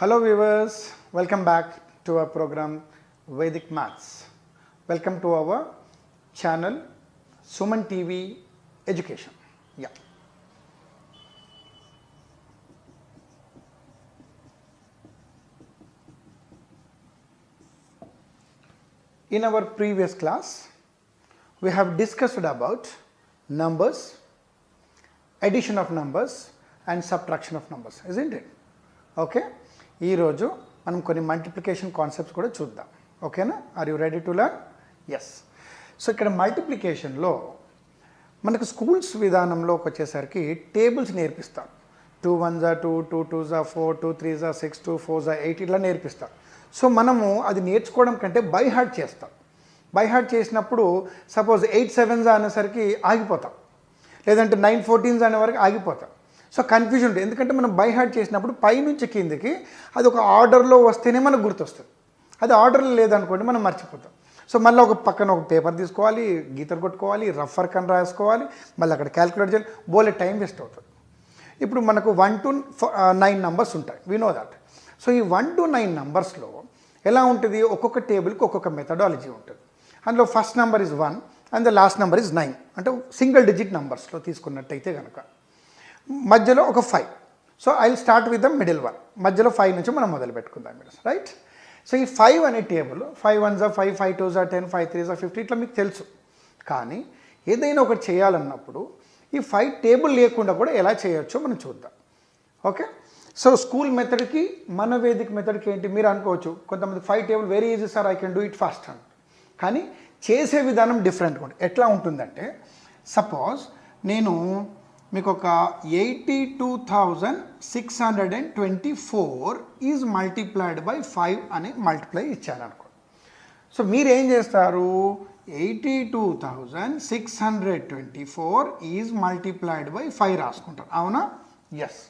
Hello viewers, welcome back to our program Vedic Maths. Welcome to our channel SumanTV Education. Yeah. In our previous class, we have discussed about numbers, addition of numbers and subtraction of numbers, isn't it? Okay. ఈ రోజు మనం కొన్ని multiplication concepts కూడా చూద్దాం. ఓకేనా? Are you ready to learn? Yes. So ఇక్కడ మల్టిప్లికేషన్లో మనకు స్కూల్స్ విధానంలోకి వచ్చేసరికి టేబుల్స్ నేర్పిస్తారు. 2 1s 2, 2 2s 4, 2 3s 6, 2 4s 8 ఇట్లా నేర్పిస్తారు. సో మనము అది నేర్చుకోవడం కంటే బై హార్ట్ చేస్తాం. బై హార్ట్ చేసినప్పుడు సపోజ్ 8 7s అనేసరికి ఆగిపోతాం, లేదంటే 9 14s అనే వరకు ఆగిపోతాం. సో కన్ఫ్యూజన్ ఉంటుంది, ఎందుకంటే మనం బై హార్ట్ చేసినప్పుడు పైనుంచి కిందకి అది ఒక ఆర్డర్లో వస్తేనే మనకు గుర్తొస్తుంది. అది ఆర్డర్లో లేదనుకోండి మనం మర్చిపోతాం. సో మళ్ళీ ఒక పక్కన ఒక పేపర్ తీసుకోవాలి, గీతలు కొట్టుకోవాలి, రఫ్ వర్క్ అని రాసుకోవాలి, మళ్ళీ అక్కడ క్యాలిక్యులేట్ చేయాలి, బోలే టైం వేస్ట్ అవుతుంది. ఇప్పుడు మనకు 1 to 9 నంబర్స్ ఉంటాయి, వి నో దట్. సో ఈ 1 to 9 నంబర్స్లో ఎలా ఉంటుంది, ఒక్కొక్క టేబుల్కి ఒక్కొక్క మెథడాలజీ ఉంటుంది. అందులో first number is 1 and the last number is 9, అంటే సింగిల్ డిజిట్ నెంబర్స్లో తీసుకున్నట్టయితే కనుక మధ్యలో ఒక 5. So I will start with the middle one. మధ్యలో 5 నుంచి మనం మొదలు పెట్టుకుందాం మీరు, రైట్? సో ఈ 5 అనే టేబుల్ 5 1s 5, 5 2s 10, 5 3s 50 ఇట్లా మీకు తెలుసు. కానీ ఏదైనా ఒకటి చేయాలన్నప్పుడు ఈ 5 టేబుల్ లేకుండా కూడా ఎలా చేయొచ్చో మనం చూద్దాం. ఓకే. సో స్కూల్ మెథడ్కి మన వేదిక్ మెథడ్కి ఏంటి మీరు అనుకోవచ్చు, కొంతమంది 5 table very easy sir, I can do it fast అని. కానీ చేసే విధానం డిఫరెంట్గా ఉంటుంది. ఎట్లా ఉంటుందంటే సపోజ్ నేను మీకు ఒక 82,624 ఈజ్ మల్టిప్లైడ్ బై 5 అని మల్టిప్లై ఇచ్చాను అనుకో. సో మీరు ఏం చేస్తారు, 82,624 ఈజ్ మల్టిప్లైడ్ బై 5 రాసుకుంటారు, అవునా? ఎస్.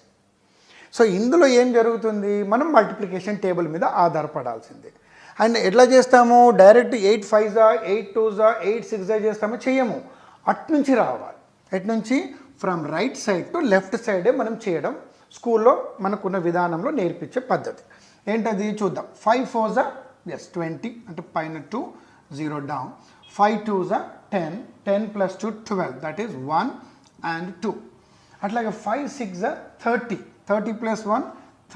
సో ఇందులో ఏం జరుగుతుంది, మనం మల్టిప్లికేషన్ టేబుల్ మీద ఆధారపడాల్సిందే. అండ్ ఎట్లా చేస్తాము, డైరెక్ట్ 8 5s 8 2s 8 6s చేస్తామో చెయ్యము, అట్నుంచి రావాలి. ఎట్నుంచి, from right side to left సైడే మనం చేయడం స్కూల్లో మనకున్న విధానంలో నేర్పించే పద్ధతి. ఏంటది చూద్దాం. 5 4s 20, అంటే పైన 2 0 down. 5 2s 10, 10 + 2 12, that is 1 and 2. అట్లాగే 5 6s 30, 30 + 1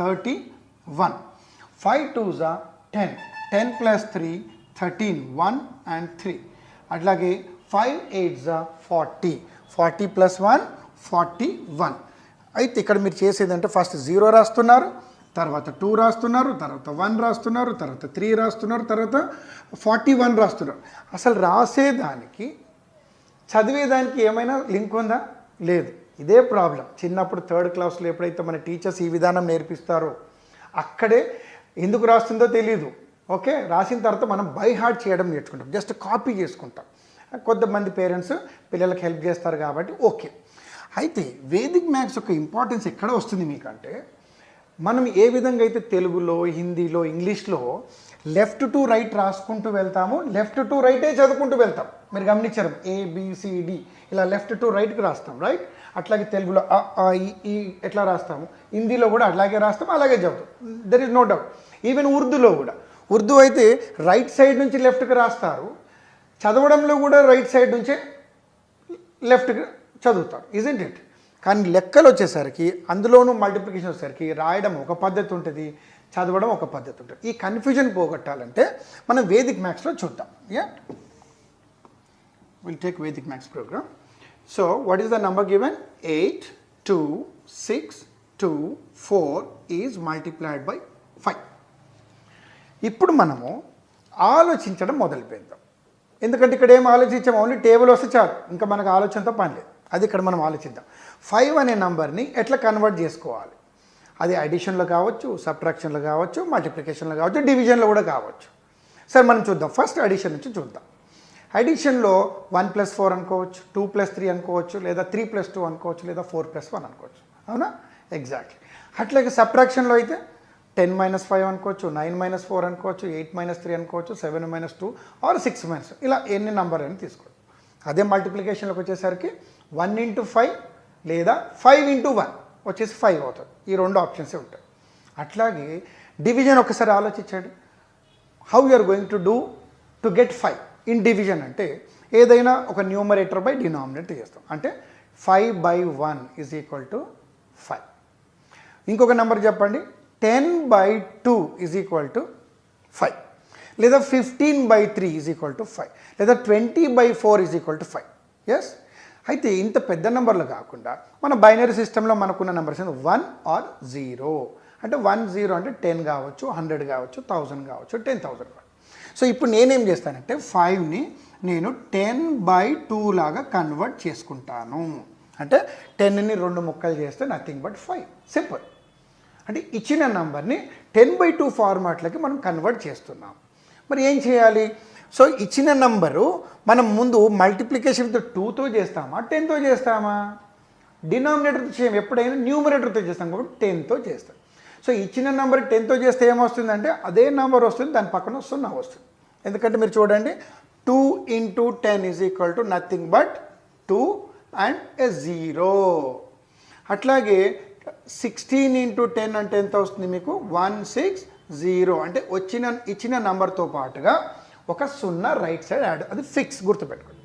31. 5 2s 10, 10 + 3 13, 1 and 3. అట్లాగే 5 8s 40, 40 + 1 41. అయితే ఇక్కడ మీరు చేసేదంటే ఫస్ట్ 0 రాస్తున్నారు, తర్వాత 2 రాస్తున్నారు, తర్వాత 1 రాస్తున్నారు, తర్వాత 3 రాస్తున్నారు, తర్వాత 41 రాస్తున్నారు. అసలు రాసేదానికి చదివేదానికి ఏమైనా లింక్ ఉందా? లేదు. ఇదే ప్రాబ్లం. చిన్నప్పుడు 3rd క్లాస్లో ఎప్పుడైతే మన టీచర్స్ ఈ విధానం నేర్పిస్తారో అక్కడే ఎందుకు రాస్తుందో తెలీదు. ఓకే. రాసిన తర్వాత మనం బై హార్ట్ చేయడం నేర్చుకుంటాం, జస్ట్ కాపీ చేసుకుంటాం. కొంతమంది పేరెంట్స్ పిల్లలకు హెల్ప్ చేస్తారు కాబట్టి ఓకే. అయితే వేదిక్ మ్యాథ్స్ యొక్క ఇంపార్టెన్స్ ఎక్కడ వస్తుంది మీకంటే, మనం ఏ విధంగా అయితే తెలుగులో, హిందీలో, ఇంగ్లీష్లో లెఫ్ట్ టు రైట్ రాసుకుంటూ వెళ్తామో లెఫ్ట్ టు రైటే చదువుకుంటూ వెళ్తాం. మీరు గమనించారు, ABCD ఇలా లెఫ్ట్ టు రైట్కి రాస్తాం, రైట్? అట్లాగే తెలుగులో ఈ ఎట్లా రాస్తాము, హిందీలో కూడా అట్లాగే రాస్తాం, అలాగే చదువుతాం. There is no doubt. Even ఉర్దూలో కూడా, ఉర్దూ అయితే రైట్ సైడ్ నుంచి లెఫ్ట్కి రాస్తారు, చదవడంలో కూడా రైట్ సైడ్ నుంచే లెఫ్ట్కి చదువుతారు, ఇజంట్ ఇట్? కానీ లెక్కలు వచ్చేసరికి, అందులోనూ మల్టిప్లికేషన్ వచ్చేసరికి రాయడం ఒక పద్ధతి ఉంటుంది, చదవడం ఒక పద్ధతి ఉంటుంది. ఈ కన్ఫ్యూజన్ పోగొట్టాలంటే మనం వేదిక్ మ్యాథ్స్లో చూద్దాం. Yeah, will take Vedic maths program. So what is the number given? 8 2 6 2 4 is multiplied by 5. ఇప్పుడు మనము ఆలోచించడం మొదలుపెడదాం. ఎందుకంటే ఇక్కడ ఏం ఆలోచించాము, ఓన్లీ టేబుల్ వస్తే చాలు, ఇంకా మనకు ఆలోచనతో పని లేదు. అది ఇక్కడ మనం ఆలోచిద్దాం. 5 అనే నెంబర్ని ఎట్లా కన్వర్ట్ చేసుకోవాలి, అది అడిషన్లో కావచ్చు, సబ్ట్రాక్షన్లో కావచ్చు, మల్టిప్లికేషన్లో కావచ్చు, డివిజన్లో కూడా కావచ్చు. సరే మనం చూద్దాం. ఫస్ట్ అడిషన్ నుంచి చూద్దాం. అడిషన్లో 1 + 4 అనుకోవచ్చు, 2 + 3 అనుకోవచ్చు, లేదా 3 + 2 అనుకోవచ్చు, లేదా 4 + 1 అనుకోవచ్చు, అవునా? ఎగ్జాక్ట్లీ. అట్లాగే సబ్ట్రాక్షన్లో అయితే 10 - 5 అనుకోవచ్చు, 9 - 4 అనుకోవచ్చు, 8 - 3 అనుకోవచ్చు, 7 - 2 ఆర్ 6 - ఇలా ఎన్ని నెంబర్ అని తీసుకోవచ్చు. అదే మల్టిప్లికేషన్లోకి వచ్చేసరికి 1 × 5 లేదా 5 × 1 వచ్చేసి 5 అవుతుంది. ఈ 2 ఆప్షన్సే ఉంటాయి. అట్లాగే డివిజన్ ఒకసారి ఆలోచించండి. How you are going to do to get 5 in division అంటే ఏదైనా ఒక న్యూమరేటర్ బై డినామినేటర్ చేస్తాం. అంటే 5/1 ఈజ్ ఈక్వల్ టు 5. ఇంకొక నెంబర్ చెప్పండి, 10/2 ఈజ్ ఈక్వల్ టు 5, లేదా 15/3 ఈజ్ ఈక్వల్ టు 5, లేదా 20/4 ఈజ్ ఈక్వల్ టు 5. ఎస్, అయితే ఇంత పెద్ద నెంబర్లు కాకుండా మన బైనరీ సిస్టంలో మనకున్న నెంబర్స్ 1 ఆర్ 0. అంటే 1 0 అంటే 10 కావచ్చు, 100 కావచ్చు, 1000 కావచ్చు, 10,000 కావచ్చు. సో ఇప్పుడు నేనేం చేస్తానంటే 5ని నేను 10/2 లాగా కన్వర్ట్ చేసుకుంటాను. అంటే 10ని 2 ముక్కలు చేస్తే నథింగ్ బట్ 5. సింపుల్. అంటే ఇచ్చిన నెంబర్ని 10/2 ఫార్మాట్లకి మనం కన్వర్ట్ చేస్తున్నాం. మరి ఏం చేయాలి? సో ఇచ్చిన నెంబరు మనం ముందు మల్టిప్లికేషన్ విత్ 2తో చేస్తామా 10తో చేస్తామా? డినామినేటర్తో చేయం, ఎప్పుడైనా న్యూమరేటర్తో చేస్తాం కాబట్టి 10తో చేస్తాం. సో ఇచ్చిన నెంబర్ 10తో చేస్తే ఏమొస్తుందంటే అదే నెంబర్ వస్తుంది, దాని పక్కన 0 వస్తుంది. ఎందుకంటే మీరు చూడండి 2 × 10 is equal to nothing but 2 and a 0. అట్లాగే 16 × 10 అంటే ఎంత వస్తుంది మీకు? 160. అంటే ఇచ్చిన నెంబర్తో పాటుగా ఒక 0 రైట్ సైడ్ యాడ్, అది ఫిక్స్, గుర్తుపెట్టుకోండి.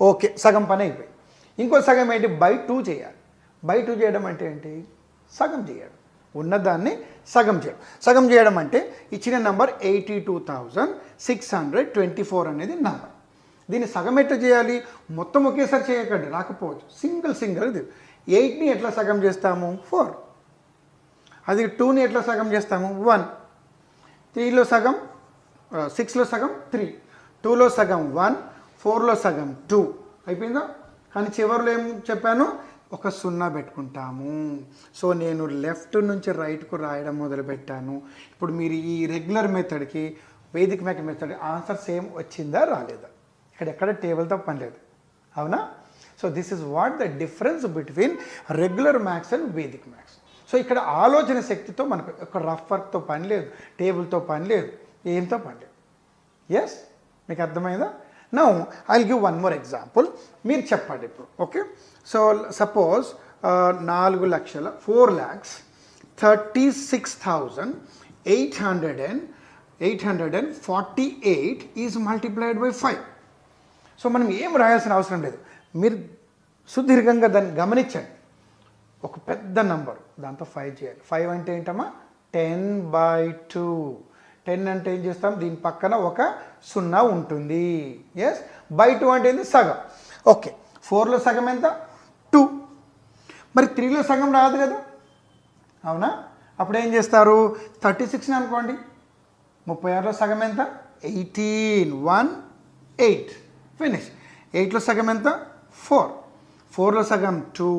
ఓకే, సగం పని అయిపోయి. ఇంకో సగం ఏంటి? /2 చేయాలి. /2 చేయడం అంటే ఏంటి? సగం చేయడం, ఉన్నదాన్ని సగం చేయడం. సగం చేయడం అంటే ఇచ్చిన నెంబర్ 82,624 అనేది నెంబర్. దీన్ని సగం ఎట్లా చేయాలి? మొత్తం ఒకేసారి చేయకండి, రాకపోవచ్చు. సింగిల్ ఇది 8ని ఎట్లా సగం చేస్తాము? 4. అది 2ని ఎట్లా సగం చేస్తాము? 1. 3లో సగం, 6లో సగం 3, 2లో సగం 1, 4లో సగం 2. అయిపోయిందా? కానీ చివరిలో ఏం చెప్పాను? ఒక 0 పెట్టుకుంటాము. సో నేను లెఫ్ట్ నుంచి రైట్కు రాయడం మొదలుపెట్టాను. ఇప్పుడు మీరు ఈ రెగ్యులర్ మెథడ్కి Vedic math method answer same వచ్చిందా రాలేదా? ఎక్కడ టేబుల్తో పని లేదు, అవునా? So this is what the difference between regular maths and Vedic maths. So ఇక్కడ ఆలోచన శక్తితో మనకు ఒక రఫ్ వర్క్తో పని లేదు, టేబుల్తో పని లేదు, ఏంతో పని లేదు. ఎస్, మీకు అర్థమైందా? Now I'll give one more example. మీరు చెప్పండి ఇప్పుడు. Okay, so suppose 4,36,848 is multiplied by 5. So మనం ఏం రాయాల్సిన అవసరం లేదు, మీరు సుదీర్ఘంగా దాన్ని గమనించండి. ఒక పెద్ద నంబరు, దాంతో 5 చేయాలి. 5 అంటే ఏంటమ్మా? 10/2. 10 అంటే ఏం చేస్తాం? దీని పక్కన ఒక 0 ఉంటుంది. ఎస్, /2 అంటే ఏంది? సగం. ఓకే, 4లో సగం ఎంత? 2. మరి 3లో సగం రాదు కదా, అవునా? అప్పుడు ఏం చేస్తారు? 36 అనుకోండి. 36లో సగం ఎంత? 18. 1 8. ఫినిష్. 8లో సగం ఎంత? 4. 4లో సగం 2,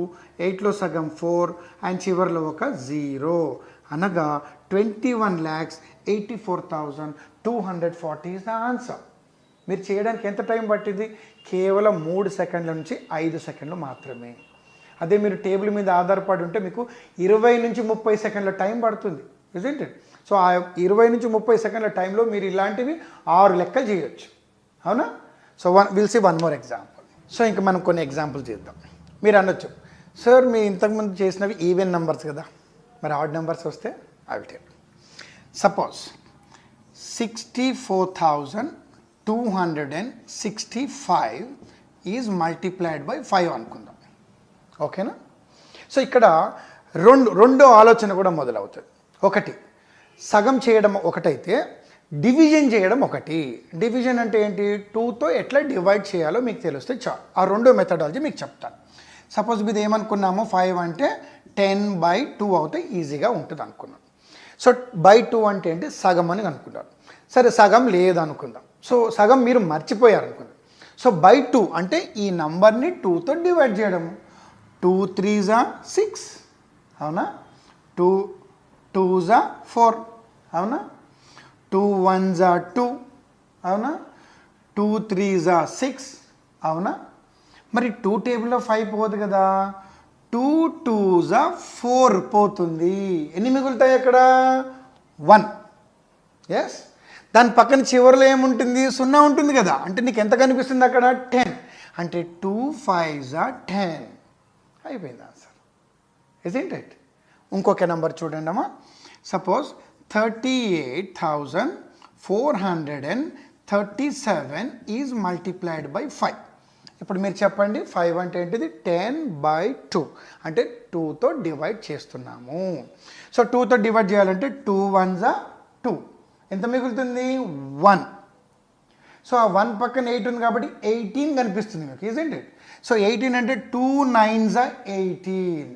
8లో సగం 4, అండ్ చివరిలో ఒక 0. అనగా 21,84,240 ఈజ్ ద ఆన్సర్. మీరు చేయడానికి ఎంత టైం పట్టింది? కేవలం 3 సెకండ్ల నుంచి 5 సెకండ్లు మాత్రమే. అదే మీరు టేబుల్ మీద ఆధారపడి ఉంటే మీకు 20 నుంచి 30 సెకండ్ల టైం పడుతుంది, ఇజంట్ ఇట్? సో ఆ 20 నుంచి 30 సెకండ్ల టైంలో మీరు ఇలాంటివి 6 లెక్కలు చేయొచ్చు, అవునా? So will see one more example. So ఇంకా మనం కొన్ని ఎగ్జాంపుల్స్ చేద్దాం. మీరు అనొచ్చు, సార్ మీరు ఇంతకుముందు చేసినవి ఈవెన్ నెంబర్స్ కదా, మరి ఆడ్ నెంబర్స్ వస్తే I will tell. Suppose 64,265 is multiplied by 5 అనుకుందాం. ఓకేనా? సో ఇక్కడ రెండో ఆలోచన కూడా మొదలవుతుంది. ఒకటి, సగం చేయడం ఒకటైతే డివిజన్ చేయడం ఒకటి. డివిజన్ అంటే ఏంటి? 2తో ఎట్లా డివైడ్ చేయాలో మీకు తెలిస్తే చాలు. ఆ రెండో మెథడాలజీ మీకు చెప్తాను. సపోజ్ మీద ఏమనుకున్నాము? 5 అంటే 10/2 అవుతే ఈజీగా ఉంటుంది అనుకున్నాను. సో /2 అంటే ఏంటి? సగం అని అనుకున్నాను. సరే, సగం లేదనుకుందాం. సో సగం మీరు మర్చిపోయారు అనుకుందాం. సో /2 అంటే ఈ నంబర్ని 2తో డివైడ్ చేయడం. 2 3s are 6, అవునా? 2 2s are 4, అవునా? 2 1s are 2, అవునా? 2 3s are 6, అవునా? మరి 2 టేబుల్లో 5 పోదు కదా, 2 2s are 4 పోతుంది. ఎన్ని మిగులుతాయి అక్కడ? 1. ఎస్, దాని పక్కన చివరిలో ఏముంటుంది? 0 ఉంటుంది కదా. అంటే నీకు ఎంత కనిపిస్తుంది అక్కడ? 10. అంటే 2 5s are 10. అయిపోయింది ఆన్సర్, ఇజంట్ ఇట్? ఇంకొక నెంబర్ చూడండి అమ్మా. Suppose 38,437 is multiplied by 5. ఇప్పుడు మీరు చెప్పండి 5 అంటే ఏంటిది 10/2 అంటే 2తో డివైడ్ చేస్తున్నాము. సో 2తో డివైడ్ చేయాలంటే 2 1s are 2. ఎంత మిగులుతుంది 1. సో ఆ 1 పక్కన 8 ఉంది కాబట్టి 18 కనిపిస్తుంది మీకు, ఇజంట్ ఇట్? సో 18 అంటే 2 9s are 18.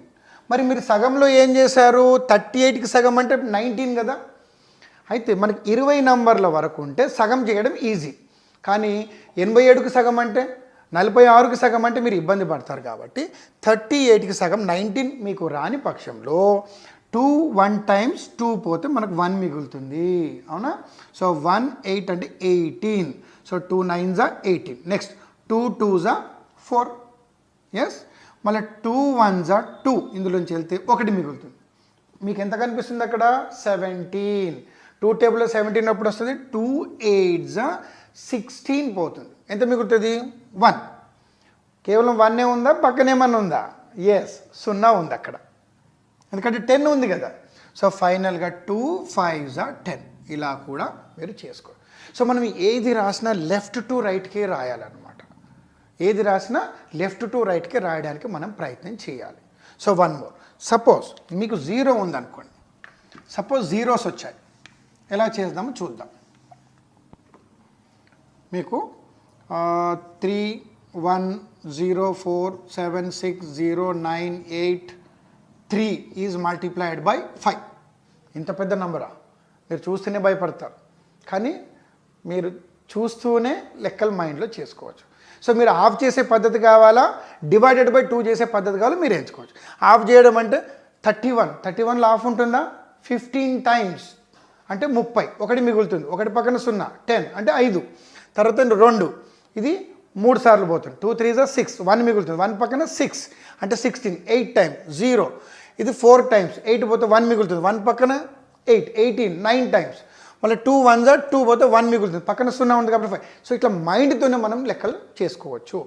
మరి మీరు సగంలో ఏం చేశారు? 38కి సగం అంటే 19 కదా. అయితే మనకి 20 నంబర్ల వరకు ఉంటే సగం చేయడం ఈజీ, కానీ 87కి సగం అంటే 46కి సగం అంటే మీరు ఇబ్బంది పడతారు. కాబట్టి 38కి సగం 19 మీకు రాని పక్షంలో 2 1 times 2 పోతే మనకు 1 మిగులుతుంది, అవునా? సో 1 8 అంటే 18. So 2 9s are 18. Next 2 2s are 4. Yes, మళ్ళీ 2 1s are 2. ఇందులోంచి వెళ్తే 1 మిగులుతుంది. మీకు ఎంత కనిపిస్తుంది అక్కడ? 17. 2 టేబుల్లో 17 అప్పుడు వస్తుంది. 2 8s are 16 పోతుంది. ఎంత మిగులుతుంది? 1. కేవలం 1 ఉందా? పక్కన ఏమన్నా ఉందా? ఎస్, 0 ఉంది అక్కడ, ఎందుకంటే 10 ఉంది కదా. సో ఫైనల్గా 2 5s are 10. ఇలా కూడా మీరు చేసుకోవాలి. సో మనం ఏది రాసినా లెఫ్ట్ టు రైట్కే రాయాలన్నమాట. ఏది రాసినా లెఫ్ట్ టు రైట్కే రాయడానికి మనం ప్రయత్నం చేయాలి. So 1 more. సపోజ్ మీకు 0 ఉందనుకోండి. సపోజ్ జీరోస్ వచ్చాయి, ఎలా చేద్దామో చూద్దాం. మీకు 3 1 0 4 7 6 0 9 8 3 ఈజ్ మల్టిప్లైడ్ బై 5. ఇంత పెద్ద నంబరా? మీరు చూస్తూనే భయపడతారు, కానీ మీరు చూస్తూనే లెక్కలు మైండ్లో చేసుకోవచ్చు. సో మీరు ఆఫ్ చేసే పద్ధతి కావాలా, డివైడెడ్ బై 2 చేసే పద్ధతి కావాలా మీరు ఎంచుకోవచ్చు. ఆఫ్ చేయడం అంటే 31లో ఆఫ్ ఉంటుందా? 15 times అంటే 30. 1 మిగులుతుంది, 1 పక్కన 0 10 అంటే 5. తర్వాత 2, ఇది 3 సార్లు పోతుంది. 2 3s are 6. 1 మిగులుతుంది, 1 పక్కన 6 అంటే 16. 8 times 0, ఇది 4 times 8 పోతే 1 మిగులుతుంది, 1 పక్కన 8 18 9 times. మళ్ళీ 2 1s are 2 పోతే 1 మిగులుతుంది, పక్కన 0 ఉంది కాబట్టి 5. సో ఇట్లా మైండ్తోనే మనం లెక్కలు చేసుకోవచ్చు.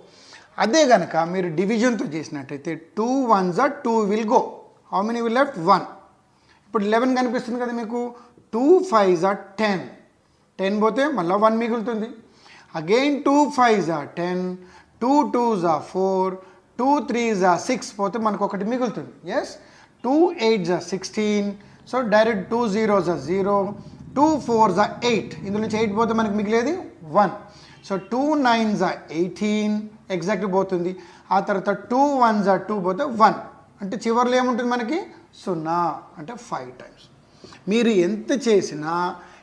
అదే కనుక మీరు డివిజన్తో చేసినట్టయితే 2 1s are 2 will go. How many will left? 1. ఇప్పుడు 11 కనిపిస్తుంది కదా మీకు. 2 5s are 10. 10 పోతే మళ్ళీ 1 మిగులుతుంది. Again 2 5s are 10. 2 2s are 4. 2 3s are 6 పోతే మనకు 1 మిగులుతుంది. Yes, 2 8s are 16. So direct 2 0s are 0. 2 4s are 8. ఇందులో నుంచి 8 పోతే మనకు మిగిలేది 1. సో 2 9s are 18 ఎగ్జాక్ట్ పోతుంది. ఆ తర్వాత 2 1s are 2 పోతే 1 అంటే చివరిలో ఏముంటుంది మనకి? 0 అంటే 5 times. మీరు ఎంత చేసినా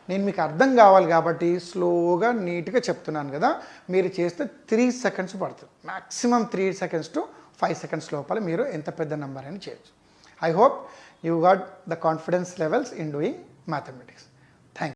నేను మీకు అర్థం కావాలి కాబట్టి స్లోగా నీట్గా చెప్తున్నాను కదా. మీరు చేస్తే 3 seconds పడుతుంది, మ్యాక్సిమం 3 seconds to 5 seconds లోపల మీరు ఎంత పెద్ద నెంబర్ అని చేయొచ్చు. I hope you got the confidence levels in doing mathematics.